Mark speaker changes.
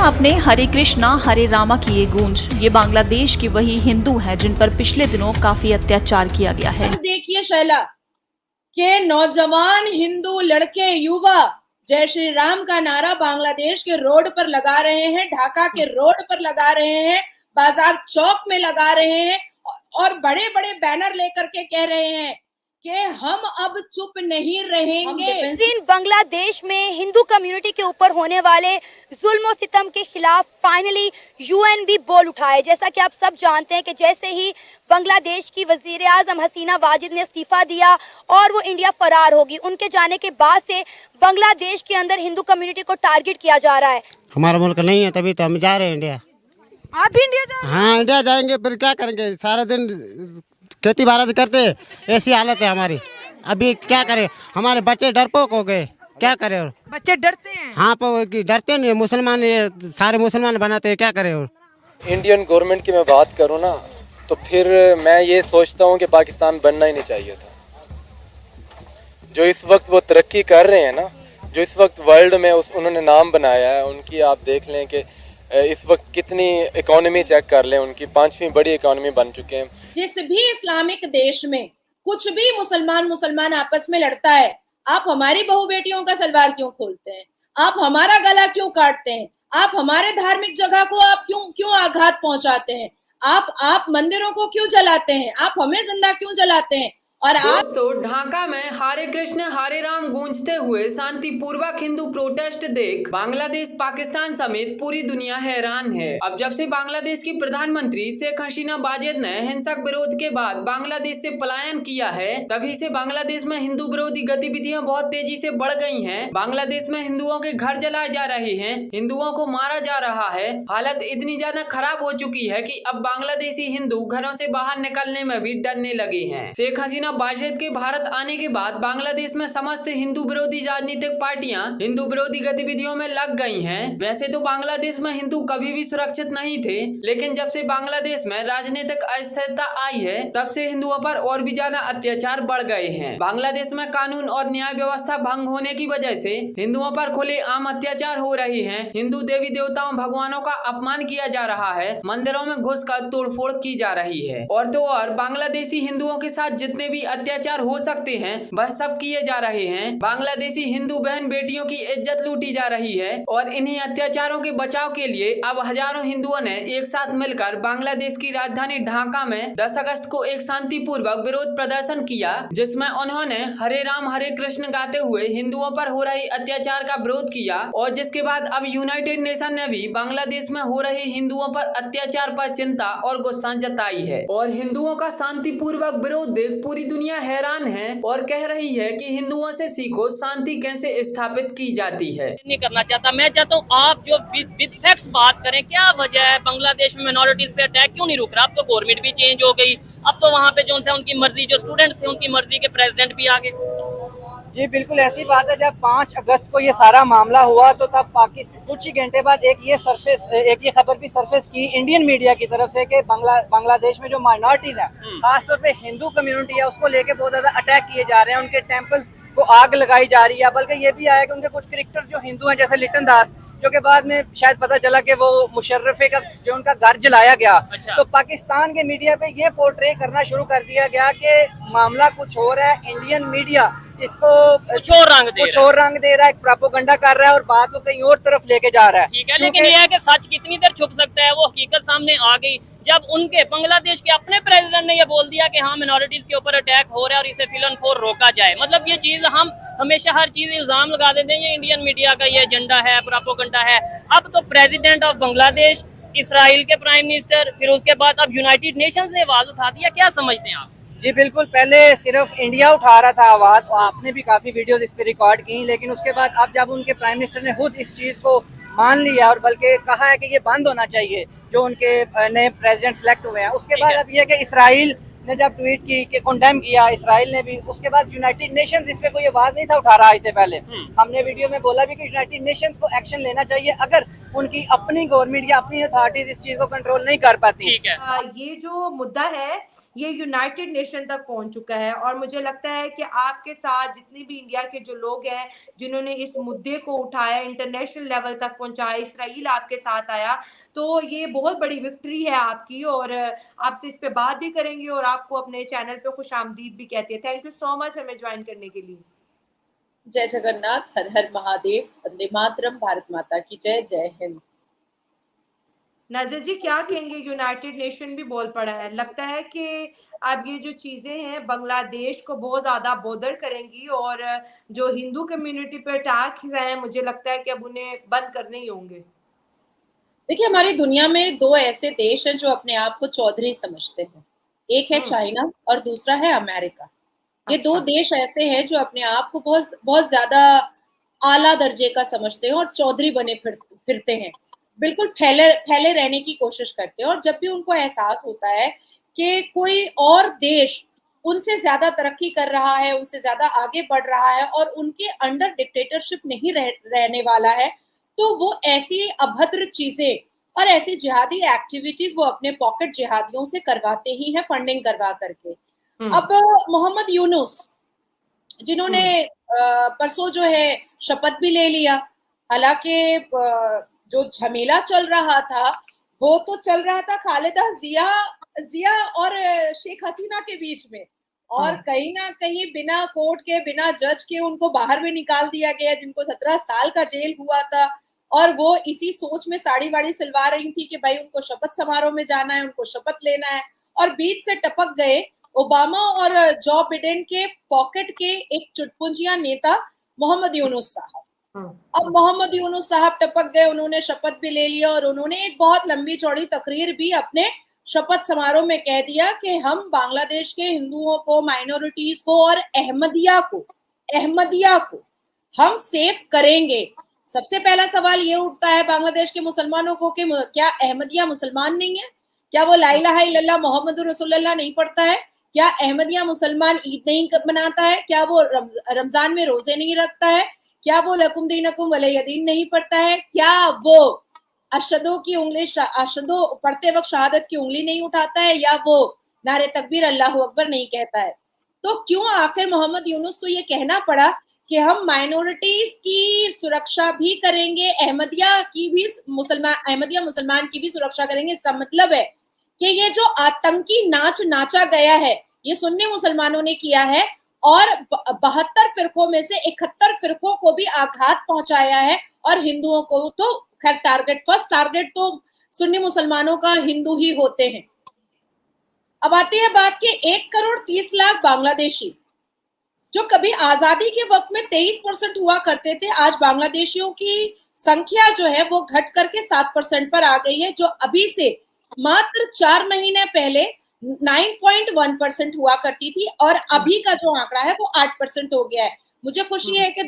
Speaker 1: आपने हरे कृष्णा हरे रामा की ये गूंज। ये बांग्लादेश की वही हिंदू हैं जिन पर पिछले दिनों काफी अत्याचार किया गया है।
Speaker 2: देखिए शैला के नौजवान हिंदू लड़के युवा जय श्री राम का नारा बांग्लादेश के रोड पर लगा रहे हैं, ढाका के रोड पर लगा रहे हैं, बाजार चौक में लगा रहे हैं और बड़े बड़े बैनर लेकर के कह रहे हैं कि हम अब चुप नहीं रहेंगे।
Speaker 3: बांग्लादेश में हिंदू कम्युनिटी के ऊपर होने वाले जुल्म और सितम के खिलाफ फाइनली यूएन भी बोल उठाए। जैसा कि आप सब जानते हैं कि जैसे ही बांग्लादेश की वजीर आजम हसीना वाजिद ने इस्तीफा दिया और वो इंडिया फरार होगी, उनके जाने के बाद से बांग्लादेश के अंदर हिंदू कम्युनिटी को टारगेट किया जा रहा है।
Speaker 4: हमारा मुल्क नहीं है तभी तो हम जा रहे हैं इंडिया।
Speaker 3: आप भी इंडिया जा रहे हैं?
Speaker 4: हाँ, इंडिया जाएंगे, फिर क्या करेंगे? सारा दिन खेती बाड़ी करते, ऐसी हालत है हमारी। अभी क्या करें, हमारे बच्चे डरपोक हो गए, क्या करें? और
Speaker 3: बच्चे डरते हैं?
Speaker 4: हाँ, पर डरते नहीं, मुसलमान ये सारे मुसलमान बनाते हैं, क्या करें? और
Speaker 5: इंडियन गवर्नमेंट की मैं बात करूँ ना, तो फिर मैं ये सोचता हूँ कि पाकिस्तान बनना ही नहीं चाहिए था। जो इस वक्त वो तरक्की कर रहे हैं ना, जो इस वक्त वर्ल्ड में उन्होंने नाम बनाया है, उनकी आप देख लें कि इस वक्त कितनी इकोनॉमी चेक कर लें, उनकी 5वीं बड़ी इकोनॉमी बन चुके हैं।
Speaker 2: जिस भी इस्लामिक देश में कुछ भी मुसलमान आपस में लड़ता है, आप हमारी बहू बेटियों का सलवार क्यों खोलते हैं? आप हमारा गला क्यों काटते हैं? आप हमारे धार्मिक जगह को आप क्यों आघात पहुंचाते हैं? आप मंदिरों को क्यों जलाते हैं? आप हमें जिंदा क्यों जलाते हैं? और
Speaker 6: दोस्तों, ढाका में हरे कृष्ण हरे राम गूंजते हुए शांतिपूर्वक हिंदू प्रोटेस्ट देख बांग्लादेश, पाकिस्तान समेत पूरी दुनिया हैरान है। अब जब से बांग्लादेश की प्रधानमंत्री शेख हसीना वाजिद ने हिंसक विरोध के बाद बांग्लादेश से पलायन किया है, तभी से बांग्लादेश में हिंदू विरोधी गतिविधियां बहुत तेजी से बढ़ गई हैं। बांग्लादेश में हिंदुओं के घर जलाए जा रहे हैं, हिंदुओं को मारा जा रहा है। हालत इतनी ज्यादा खराब हो चुकी है कि अब बांग्लादेशी हिंदू घरों से बाहर निकलने में भी डरने लगे हैं। शेख हसीना वाजिद के भारत आने के बाद बांग्लादेश में समस्त हिंदू विरोधी राजनीतिक पार्टियां हिंदू विरोधी गतिविधियों में लग गई हैं। वैसे तो बांग्लादेश में हिंदू कभी भी सुरक्षित नहीं थे, लेकिन जब से बांग्लादेश में राजनीतिक अस्थिरता आई है, तब से हिंदुओं पर और भी ज्यादा अत्याचार बढ़ गए हैं। बांग्लादेश में कानून और न्याय व्यवस्था भंग होने की वजह से हिंदुओं पर खुले आम अत्याचार हो रहे हैं। हिंदू देवी देवताओं भगवानों का अपमान किया जा रहा है, मंदिरों में घुसकर तोड़फोड़ की जा रही है, और तो और बांग्लादेशी हिंदुओं के साथ जितने भी अत्याचार हो सकते हैं वह सब किए जा रहे हैं। बांग्लादेशी हिंदू बहन बेटियों की इज्जत लूटी जा रही है, और इन्हीं अत्याचारों के बचाव के लिए अब हजारों हिंदुओं ने एक साथ मिलकर बांग्लादेश की राजधानी ढाका में 10 अगस्त को एक शांतिपूर्वक विरोध प्रदर्शन किया, जिसमें उन्होंने हरे राम हरे कृष्ण गाते हुए हिंदुओं पर हो रहे अत्याचार का विरोध किया। और जिसके बाद अब यूनाइटेड नेशन ने भी बांग्लादेश में हो रहे हिंदुओं पर अत्याचार पर चिंता और गुस्सा जताई है, और हिंदुओं का शांतिपूर्वक विरोध देख पूरी दुनिया हैरान है और कह रही है कि हिंदुओं से सीखो शांति कैसे स्थापित की जाती है।
Speaker 7: नहीं करना चाहता, मैं चाहता हूँ आप जो विद फैक्ट्स बात करें। क्या वजह है बांग्लादेश में मिनोरिटीज पे अटैक क्यों नहीं रुक रहा? अब तो गवर्नमेंट भी चेंज हो गई, अब तो वहाँ पे जो उनकी मर्जी, जो स्टूडेंट्स हैं उनकी मर्जी के प्रेसिडेंट भी आ गए।
Speaker 8: जी बिल्कुल ऐसी बात है। जब 5 अगस्त को ये सारा मामला हुआ तो तब पाकिस्तान कुछ ही घंटे बाद एक ये खबर भी सरफेस की इंडियन मीडिया की तरफ से कि बांग्लादेश में जो माइनॉरिटीज है, खासतौर पे हिंदू कम्युनिटी है, उसको लेके बहुत ज्यादा अटैक किए जा रहे हैं, उनके टेम्पल्स को आग लगाई जा रही है। बल्कि ये भी आया कि उनके कुछ क्रिकेटर जो हिंदू हैं, जैसे लिटन दास, जो के बाद में शायद पता चला कि वो मुशर्रफे का जो उनका घर जलाया गया।
Speaker 7: अच्छा।
Speaker 8: तो पाकिस्तान के मीडिया पे ये पोर्ट्रे करना शुरू कर दिया गया कि मामला कुछ और है, इंडियन मीडिया इसको
Speaker 7: कुछ और रंग दे रहा है,
Speaker 8: एक प्रोपेगेंडा कर रहा है और बात को कहीं और तरफ लेके जा रहा है।
Speaker 7: ठीक है, लेकिन यह है कि सच कितनी देर छुप सकता है? वो हकीकत सामने आ गई जब उनके बांग्लादेश के अपने प्रेसिडेंट ने ये बोल दिया कि हाँ मिनोरिटीज के ऊपर अटैक हो रहा है और इसे फिलन फोर रोका जाए। मतलब ये चीज हम हमेशा हर चीज इल्जाम लगा देते हैं, ये इंडियन मीडिया का ये एजेंडा है, प्रोपेगेंडा है। अब तो प्रेसिडेंट ऑफ बांग्लादेश, इसराइल के प्राइम मिनिस्टर, फिर उसके बाद अब यूनाइटेड नेशंस ने आवाज उठा दिया। क्या समझते हैं आप?
Speaker 8: जी बिल्कुल, पहले सिर्फ इंडिया उठा रहा था आवाज, आपने भी काफी वीडियोस इस पे रिकॉर्ड की, लेकिन उसके बाद अब जब उनके प्राइम मिनिस्टर ने खुद इस चीज को मान लिया और बल्कि कहा है कि ये बंद होना चाहिए जो उनके नए प्रेसिडेंट सेलेक्ट हुए हैं, उसके बाद अब ये कि इसराइल ने जब ट्वीट की कि कंडेम किया इसराइल ने भी, उसके बाद यूनाइटेड नेशंस इस पे कोई आवाज नहीं था उठा रहा। इससे पहले हमने वीडियो में बोला भी कि यूनाइटेड नेशंस को एक्शन लेना चाहिए। अगर उनकी अपनी गवर्नमेंट या अपनी अथॉरिटीज इस चीज को कंट्रोल नहीं कर पाती।
Speaker 7: ठीक है।
Speaker 9: ये जो मुद्दा है ये यूनाइटेड नेशन तक पहुंच चुका है और मुझे लगता है कि आपके साथ जितने भी इंडिया के जो लोग हैं जिन्होंने इस मुद्दे को उठाया, इंटरनेशनल लेवल तक पहुंचाया, इसराइल आपके साथ आया, तो ये बहुत बड़ी विक्ट्री है आपकी और आपसे इस पे बात भी करेंगे और आपको अपने चैनल पे खुशामदीद भी कहते हैं। थैंक यू सो मच हमें ज्वाइन करने के लिए।
Speaker 2: जय जगन्नाथ, हर हर महादेव, वंदे मातरम, भारत माता की जय, जय हिंद।
Speaker 9: नजर जी क्या कहेंगे, यूनाइटेड नेशन भी बोल पड़ा है, लगता है कि अब ये जो चीजें हैं बांग्लादेश को बहुत ज्यादा बोदर करेंगी और जो हिंदू कम्युनिटी पे अटैक हैं मुझे लगता है कि अब उन्हें बंद करने ही होंगे।
Speaker 2: देखिए, हमारी दुनिया में दो ऐसे देश हैं जो अपने आप को चौधरी समझते हैं, एक है चाइना और दूसरा है अमेरिका। ये दो देश ऐसे हैं जो अपने आप को बहुत बहुत ज्यादा आला दर्जे का समझते हैं और चौधरी बने फिरते हैं, बिल्कुल फैले रहने की कोशिश करते हैं। और जब भी उनको एहसास होता है कि कोई और देश उनसे ज्यादा तरक्की कर रहा है, उनसे ज्यादा आगे बढ़ रहा है और उनके अंडर डिक्टेटरशिप नहीं रहने वाला है, तो वो ऐसी अभद्र चीजें और ऐसी जिहादी एक्टिविटीज वो अपने पॉकेट जिहादियों से करवाते ही हैं, फंडिंग करवा करके। अब मोहम्मद यूनुस जिन्होंने परसों जो है शपथ भी ले लिया, हालांकि जो झमेला चल रहा था वो तो चल रहा था खालिदा जिया और शेख हसीना के बीच में, और कहीं ना कहीं बिना कोर्ट के, बिना जज के उनको बाहर भी निकाल दिया गया, जिनको 17 साल का जेल हुआ था। और वो इसी सोच में साड़ी वाड़ी सिलवा रही थी कि भाई उनको शपथ समारोह में जाना है, उनको शपथ लेना है, और बीच से टपक गए ओबामा और जो बिडेन के पॉकेट के एक चुटपुंजिया नेता मोहम्मद यूनुस साहब। अब मोहम्मद यूनुस साहब टपक गए, उन्होंने शपथ भी ले लिया और उन्होंने एक बहुत लंबी चौड़ी तकरीर भी अपने शपथ समारोह में कह दिया कि हम बांग्लादेश के हिंदुओं को, माइनॉरिटीज को और अहमदिया को हम सेफ करेंगे। सबसे पहला सवाल ये उठता है बांग्लादेश के मुसलमानों को कि क्या अहमदिया मुसलमान नहीं है? क्या वो ला इलाहा इल्लल्लाह मुहम्मदुर रसूलुल्लाह नहीं पढ़ता है? क्या अहमदिया मुसलमान ईद नहीं मनाता है? क्या वो रमजान में रोजे नहीं रखता है? क्या वो लकुम दीनकुम वलिय दीन नहीं पढ़ता है? क्या वो अशदो की उंगली, अशदो पढ़ते वक्त शहादत की उंगली नहीं उठाता है? या वो नारे तकबीर अल्लाहु अकबर नहीं कहता है? तो क्यों आखिर मोहम्मद यूनुस को ये कहना पड़ा कि हम माइनॉरिटीज की सुरक्षा भी करेंगे, अहमदिया मुसलमान की भी सुरक्षा करेंगे? इसका मतलब है कि ये जो आतंकी नाच नाचा गया है ये सुन्नी मुसलमानों ने किया है और 72 फिरकों में से 71 फिरकों को भी आघात पहुंचाया है, और हिंदुओं को तो खैर फर्स्ट टारगेट तो सुन्नी मुसलमानों का हिंदू ही होते हैं। अब आती है बात कि 1,30,00,000 बांग्लादेशी जो कभी आजादी के वक्त में 23% हुआ करते थे, आज बांग्लादेशियों की संख्या जो है वो घट करके 7% पर आ गई है, जो अभी से मात्र 4 महीने पहले 9.1% हुआ करती थी और अभी का जो आंकड़ा है वो 8% हो गया है। मुझे खुशी है कि